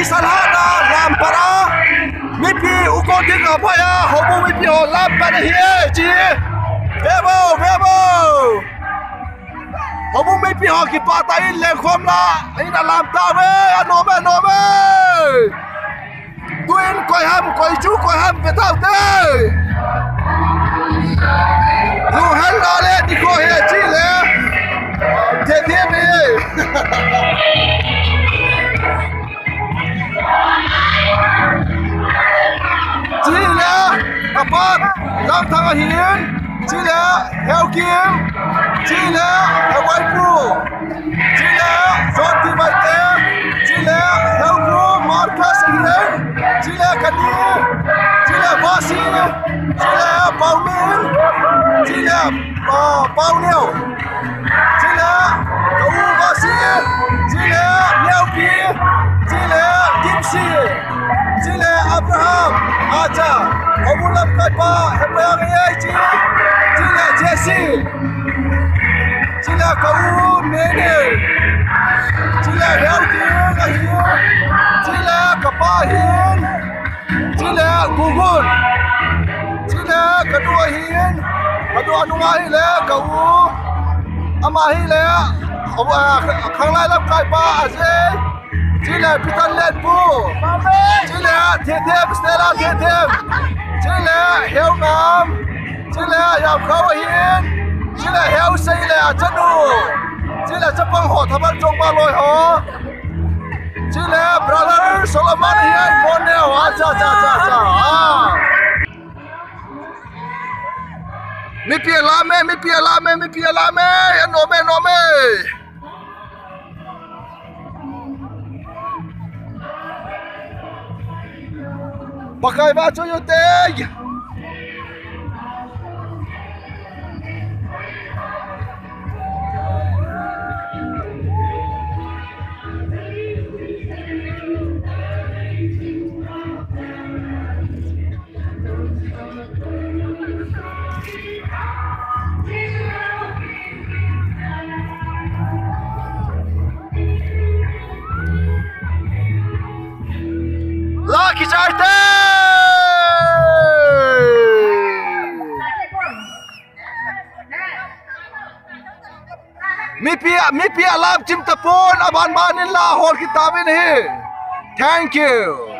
salhana lampara mipi ukoting apa ya hobu mipi ho lampara here ji vebo hobu mipi ho ki patain le khomla ina lamta me anome tuin koi ham betau te lu hello le diko he ji le te me Chile apat lang thang hiền Chile heo kim Chile heo quay pu Chile John T. Maite Chile heo pu Marcus hiền Chile Kadi Chile Basi Chile Pau Min Chile Pau Niu Chile Cậu Basi Chile Niu Pi Chile Kimsi Chile Abraham Acha Omulam Kaipa Hepayang Yaiji Chile Jesse Chile Kau Nene Chile Helting Ahin Chile Kapahin Chile Gugun Chile Kedua Hin Kedua Numahi Le Kau Amahi Le Khang Lai Lam Kaipa Azay Chile Pitan Let Bu Chile Tetep Stella Tetep Chile Heo Ngam Chile Yam Khao Hin Chile Heo Sei Le Chanu Chile Chapang Ho Thaban Chong Ba Loi Ho Chile Brother Solomon Hian Moneo Acha Mi pia lame Nome Pakai baju yote. Lucky Charter. Mi pia alam chim tapon aban banin la hol kitabin he. Thank you.